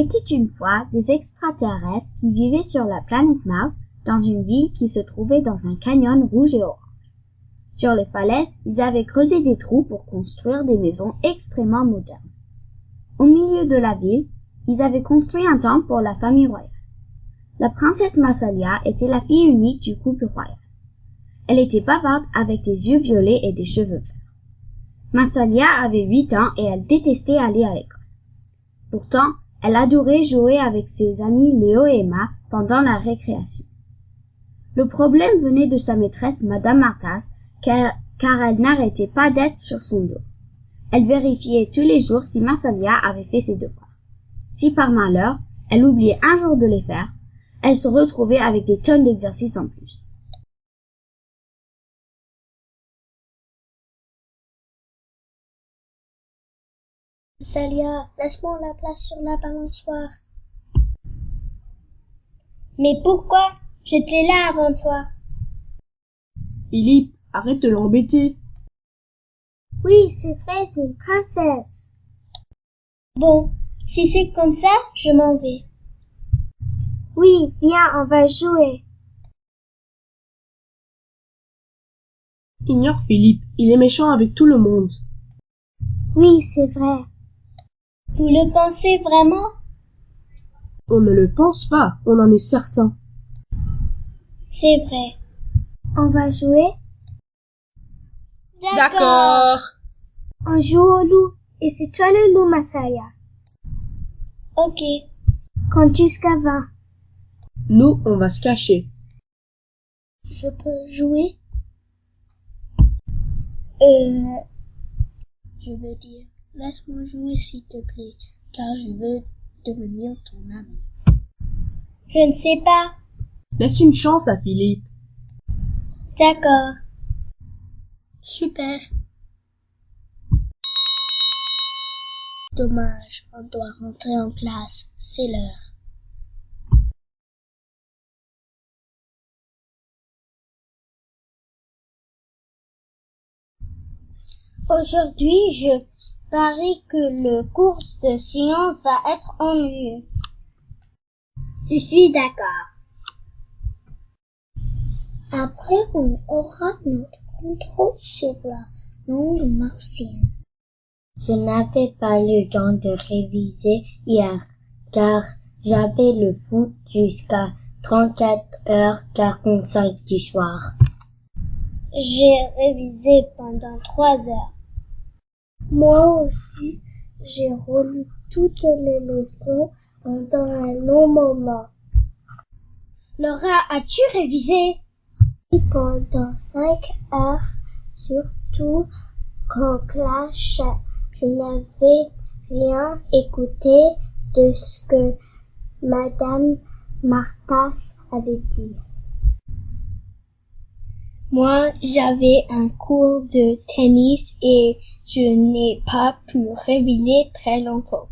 était une fois des extraterrestres qui vivaient sur la planète Mars dans une ville qui se trouvait dans un canyon rouge et orange. Sur les falaises, ils avaient creusé des trous pour construire des maisons extrêmement modernes. Au milieu de la ville, ils avaient construit un temple pour la famille royale. La princesse Massalia était la fille unique du couple royal. Elle était bavarde avec des yeux violets et des cheveux verts. Massalia avait 8 ans et elle détestait aller à l'école. Pourtant, elle adorait jouer avec ses amis Léo et Emma pendant la récréation. Le problème venait de sa maîtresse, Madame Martas, car elle n'arrêtait pas d'être sur son dos. Elle vérifiait tous les jours si Massalia avait fait ses devoirs. Si par malheur, elle oubliait un jour de les faire, elle se retrouvait avec des tonnes d'exercices en plus. Massalia, laisse-moi la place sur la balançoire. Mais pourquoi? J'étais là avant toi. Philippe, arrête de l'embêter. Oui, c'est vrai, c'est une princesse. Bon, si c'est comme ça, je m'en vais. Oui, viens, on va jouer. Ignore Philippe, il est méchant avec tout le monde. Oui, c'est vrai. Vous le pensez vraiment? On ne le pense pas, on en est certain. C'est vrai. On va jouer? D'accord. On joue au loup, et c'est toi le loup, Massalia. Ok. Compte jusqu'à 20. Nous, on va se cacher. Je peux jouer? Je veux dire, laisse-moi jouer s'il te plaît, car je veux devenir ton ami. Je ne sais pas. Laisse une chance à Philippe. D'accord. Super. Dommage, on doit rentrer en classe, c'est l'heure. Aujourd'hui, je parie que le cours de science va être ennuyeux. Je suis d'accord. Après, on aura notre contrôle sur la langue martienne. Je n'avais pas le temps de réviser hier, car j'avais le foot jusqu'à 34h45 du soir. J'ai révisé pendant 3 heures. Moi aussi, j'ai relu toutes les leçons pendant un long moment. Laura, as-tu révisé? Pendant 5 heures, surtout qu'en classe, je n'avais rien écouté de ce que Madame Martas avait dit. Moi, j'avais un cours de tennis et je n'ai pas pu réviser très longtemps.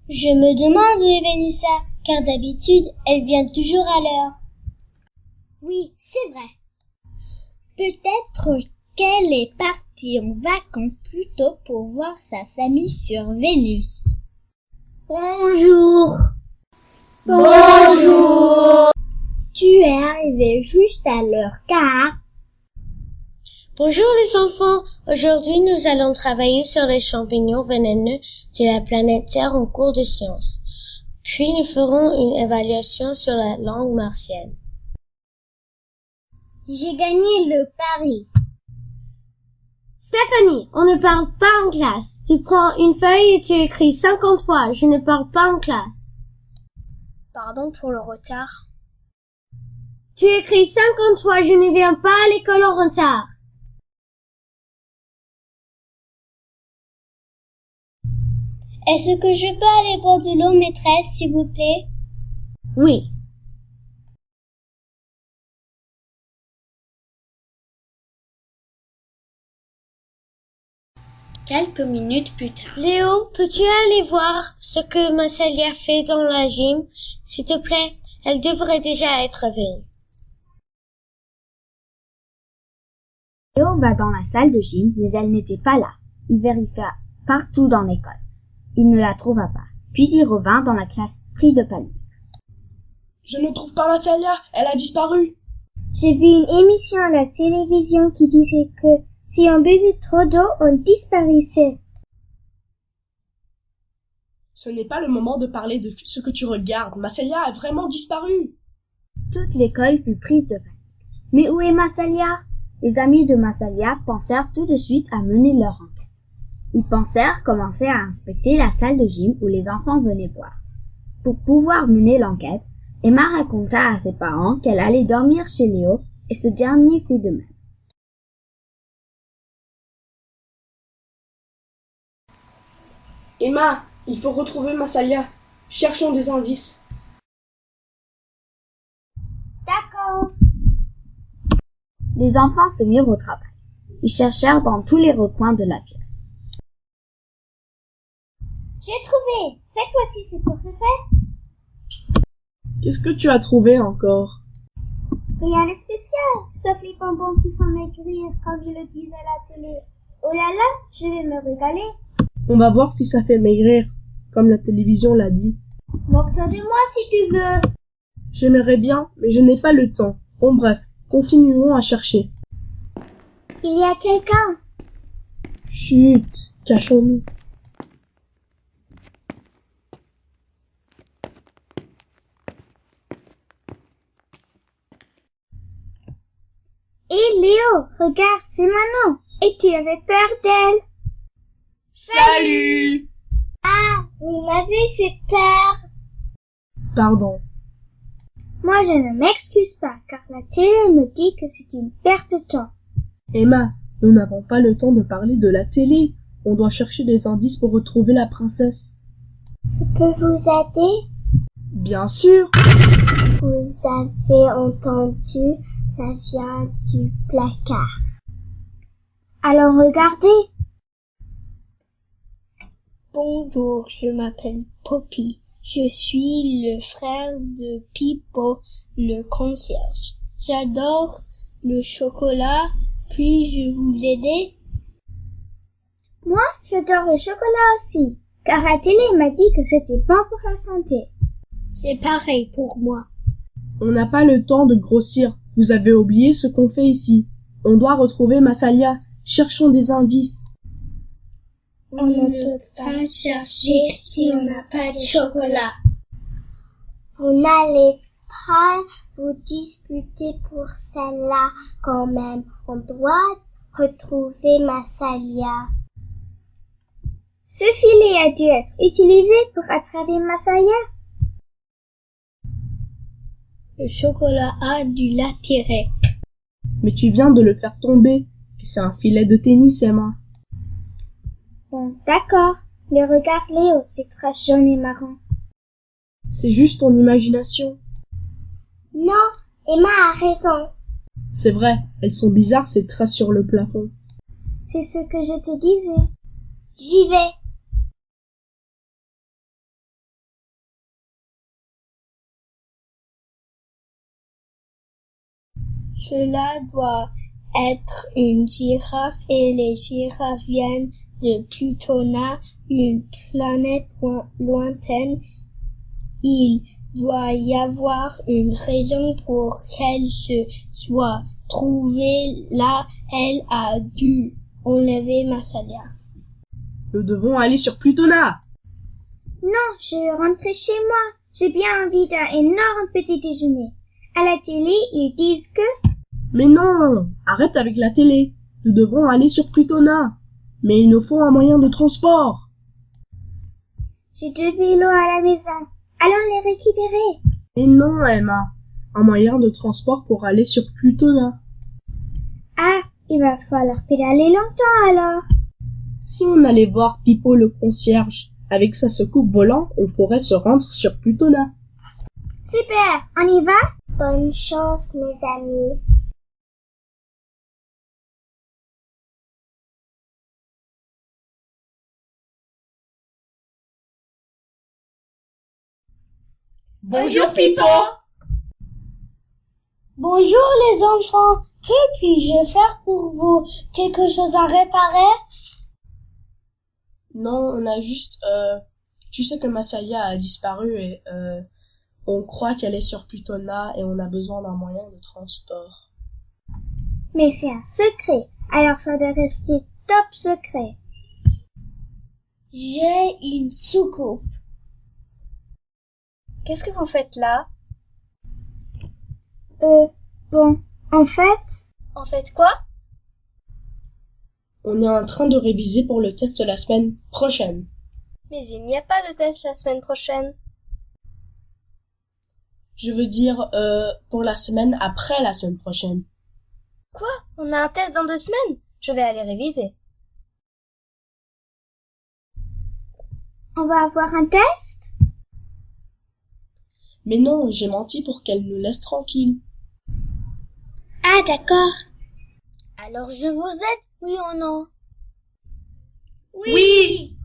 Je me demande où est Vanessa, car d'habitude, elle vient toujours à l'heure. Oui, c'est vrai. Peut-être qu'elle est partie en vacances plus tôt pour voir sa famille sur Vénus. Bonjour. Bonjour. Tu es arrivé juste à l'heure car... Bonjour les enfants. Aujourd'hui, nous allons travailler sur les champignons vénéneux de la planète Terre en cours de sciences. Puis nous ferons une évaluation sur la langue martienne. J'ai gagné le pari. Stéphanie, on ne parle pas en classe. Tu prends une feuille et tu écris 50 fois. Je ne parle pas en classe. Pardon pour le retard. Tu écris 50 fois. Je ne viens pas à l'école en retard. Est-ce que je peux aller boire de l'eau, maîtresse, s'il vous plaît? Oui. Quelques minutes plus tard. Léo, peux-tu aller voir ce que Massalia fait dans la gym? S'il te plaît, elle devrait déjà être réveillée. Léo va dans la salle de gym, mais elle n'était pas là. Il vérifia partout dans l'école. Il ne la trouva pas. puis il revint dans la classe pris de panique. Je ne trouve pas Massalia, elle a disparu. J'ai vu une émission à la télévision qui disait que si on buvait trop d'eau, on disparaissait. Ce n'est pas le moment de parler de ce que tu regardes. Massalia a vraiment disparu. Toute l'école fut prise de panique. Mais où est Massalia? Les amis de Massalia pensèrent tout de suite à mener leur enquête. Ils pensèrent commencer à inspecter la salle de gym où les enfants venaient boire. Pour pouvoir mener l'enquête, Emma raconta à ses parents qu'elle allait dormir chez Léo et ce dernier fit de même. Emma, il faut retrouver Massalia. Cherchons des indices. D'accord. Les enfants se mirent au travail. Ils cherchèrent dans tous les recoins de la pièce. J'ai trouvé. Cette fois-ci, c'est pour faire. Qu'est-ce que tu as trouvé encore? Rien de spécial, sauf les bonbons qui font maigrir, comme je le disais à la télé. Oh là là, je vais me régaler. On va voir si ça fait maigrir, comme la télévision l'a dit. Moque-toi de moi si tu veux. J'aimerais bien, mais je n'ai pas le temps. Bon bref, continuons à chercher. Il y a quelqu'un. Chut, cachons-nous. Hé Léo, regarde, c'est Manon. Et tu avais peur d'elle. Salut! Ah, vous m'avez fait peur. Pardon. Moi, je ne m'excuse pas, car la télé me dit que c'est une perte de temps. Emma, nous n'avons pas le temps de parler de la télé. On doit chercher des indices pour retrouver la princesse. Je peux vous aider? Bien sûr! Vous avez entendu, ça vient du placard. Alors regardez. Bonjour, je m'appelle Poppy. Je suis le frère de Pipo, le concierge. J'adore le chocolat. Puis-je vous aider? Moi, j'adore le chocolat aussi, car la télé m'a dit que c'était bon pour la santé. C'est pareil pour moi. On n'a pas le temps de grossir. Vous avez oublié ce qu'on fait ici. On doit retrouver Massalia. Cherchons des indices. On ne peut pas chercher si on n'a pas de chocolat. Vous n'allez pas vous disputer pour celle-là quand même. On doit retrouver Massalia. Ce filet a dû être utilisé pour attraper Massalia. Le chocolat a dû l'attirer. Mais tu viens de le faire tomber. Et c'est un filet de tennis, Emma. Bon, d'accord. Mais regarde Léo, c'est très jaune et marron. C'est juste ton imagination. Non, Emma a raison. C'est vrai, elles sont bizarres ces traces sur le plafond. C'est ce que je te disais. J'y vais. Cela doit être une girafe et les girafes viennent de Plutona, une planète lointaine. Il doit y avoir une raison pour qu'elle se soit trouvée là. Elle a dû enlever Massalia. Nous devons aller sur Plutona. Non, je vais rentrer chez moi. J'ai bien envie d'un énorme petit déjeuner. À la télé, ils disent que... Mais non, arrête avec la télé. Nous devons aller sur Plutona. Mais il nous faut un moyen de transport. J'ai 2 vélos à la maison. Allons les récupérer. Mais non, Emma. Un moyen de transport pour aller sur Plutona. Ah, il va falloir pédaler longtemps alors. Si on allait voir Pipo le concierge, avec sa secoupe volant, on pourrait se rendre sur Plutona. Super, on y va? Bonne chance, mes amis. Bonjour Pipo. Bonjour les enfants. Que puis-je faire pour vous? Quelque chose à réparer? Non, on a juste Tu sais que Massalia a disparu et on croit qu'elle est sur Plutona et on a besoin d'un moyen de transport. Mais c'est un secret, alors ça doit rester top secret. J'ai une soucoupe. Qu'est-ce que vous faites là? Bon, en fait... En fait quoi? On est en train de réviser pour le test la semaine prochaine. Mais il n'y a pas de test la semaine prochaine. Je veux dire, pour la semaine après la semaine prochaine. Quoi? On a un test dans 2 semaines? Je vais aller réviser. On va avoir un test? Mais non, j'ai menti pour qu'elle nous laisse tranquilles. Ah, d'accord. Alors je vous aide, oui ou non? Oui!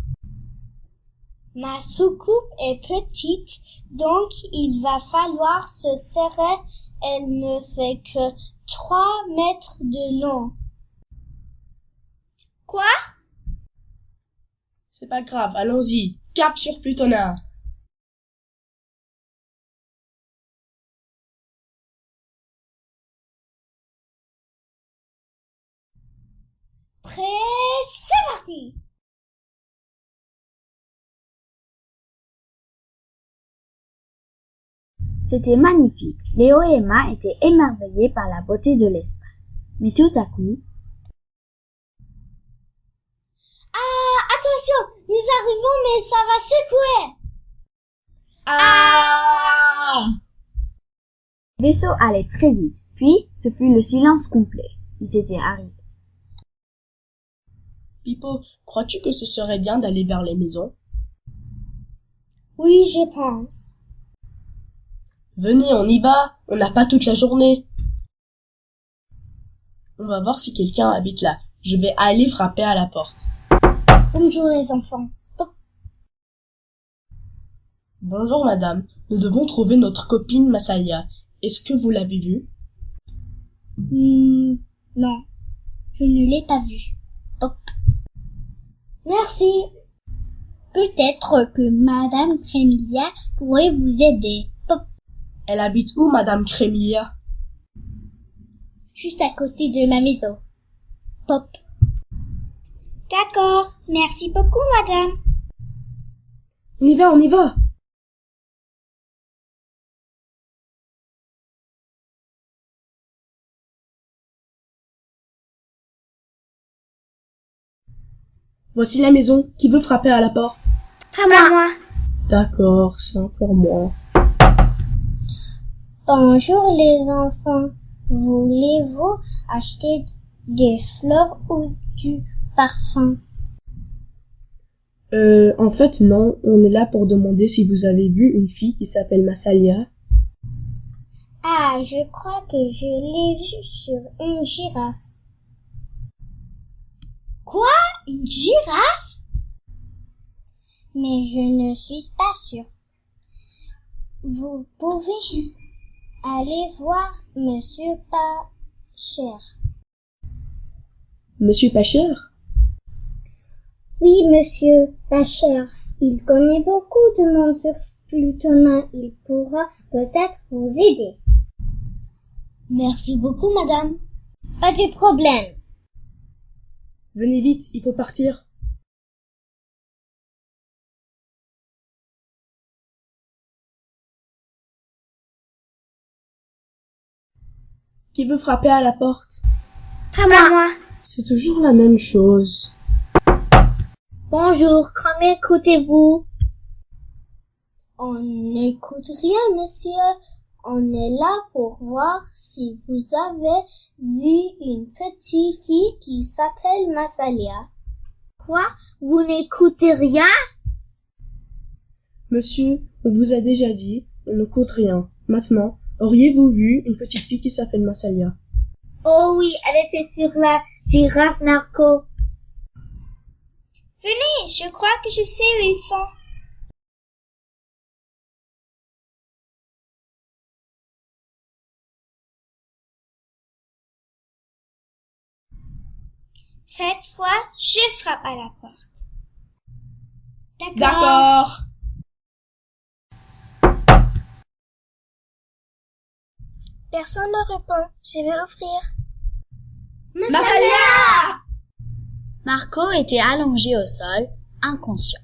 Ma soucoupe est petite, donc il va falloir se serrer. Elle ne fait que 3 mètres de long. Quoi? C'est pas grave, allons-y. Cap sur Plutona. Prêt, c'est parti! C'était magnifique. Léo et Emma étaient émerveillés par la beauté de l'espace. Mais tout à coup... Ah, attention, nous arrivons, mais ça va secouer. Ah! Le vaisseau allait très vite. Puis, ce fut le silence complet. Ils étaient arrivés. Pipo, crois-tu que ce serait bien d'aller vers les maisons? Oui, je pense. Venez, on y va. On n'a pas toute la journée. On va voir si quelqu'un habite là. Je vais aller frapper à la porte. Bonjour les enfants. Bonjour madame. Nous devons trouver notre copine Massalia. Est-ce que vous l'avez vue? Non, je ne l'ai pas vue. Hop. Merci. Peut-être que Madame Crémilia pourrait vous aider. Hop. Elle habite où, Madame Crémilia? Juste à côté de ma maison. Pop. D'accord. Merci beaucoup, madame. On y va, on y va! Voici la maison. Qui veut frapper à la porte? Pas moi. D'accord, c'est encore moi. Bonjour les enfants. Voulez-vous acheter des fleurs ou du parfum? En fait, non. On est là pour demander si vous avez vu une fille qui s'appelle Massalia. Ah, je crois que je l'ai vue sur une girafe. Quoi? Une girafe? Mais je ne suis pas sûre. Vous pouvez aller voir Monsieur Pacher. Monsieur Pacher? Oui, Monsieur Pacher. Il connaît beaucoup de monde sur Plutona. Il pourra peut-être vous aider. Merci beaucoup, madame. Pas de problème. Venez vite, il faut partir. Qui veut frapper à la porte? Pas moi. C'est toujours la même chose. Bonjour, comment écoutez-vous? On n'écoute rien, monsieur. On est là pour voir si vous avez vu une petite fille qui s'appelle Massalia. Quoi? Vous n'écoutez rien? Monsieur, on vous a déjà dit, on ne coûte rien. Maintenant, auriez-vous vu une petite fille qui s'appelle Massalia? Oh oui, elle était sur la girafe narco. Venez, je crois que je sais où ils sont. Cette fois, je frappe à la porte. D'accord. Personne ne répond. Je vais ouvrir. Massalia! Marco était allongé au sol, inconscient.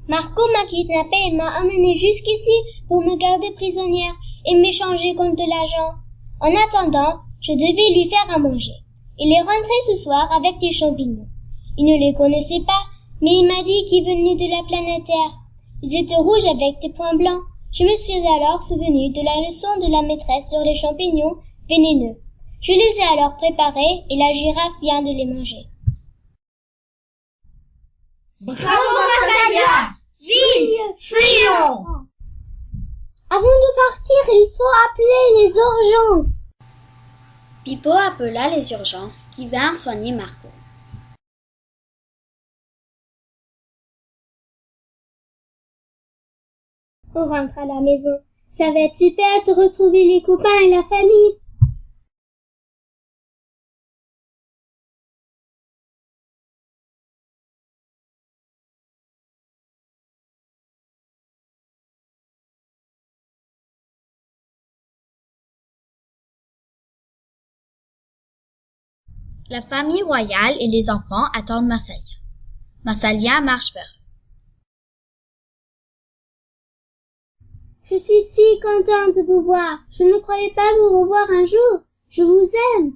Marco m'a kidnappée et m'a emmenée jusqu'ici pour me garder prisonnière et m'échanger contre de l'argent. En attendant, je devais lui faire à manger. Il est rentré ce soir avec des champignons. Il ne les connaissait pas, mais il m'a dit qu'ils venaient de la planète Terre. Ils étaient rouges avec des points blancs. Je me suis alors souvenu de la leçon de la maîtresse sur les champignons vénéneux. Je les ai alors préparés et la girafe vient de les manger. Bravo, Massalia! Vite! Fuyons! Avant de partir, il faut appeler les urgences. Pipo appela les urgences qui vinrent soigner Marco. On rentre à la maison. Ça va être super de retrouver les copains et la famille. La famille royale et les enfants attendent Massalia. Massalia marche vers eux. Je suis si contente de vous voir. Je ne croyais pas vous revoir un jour. Je vous aime.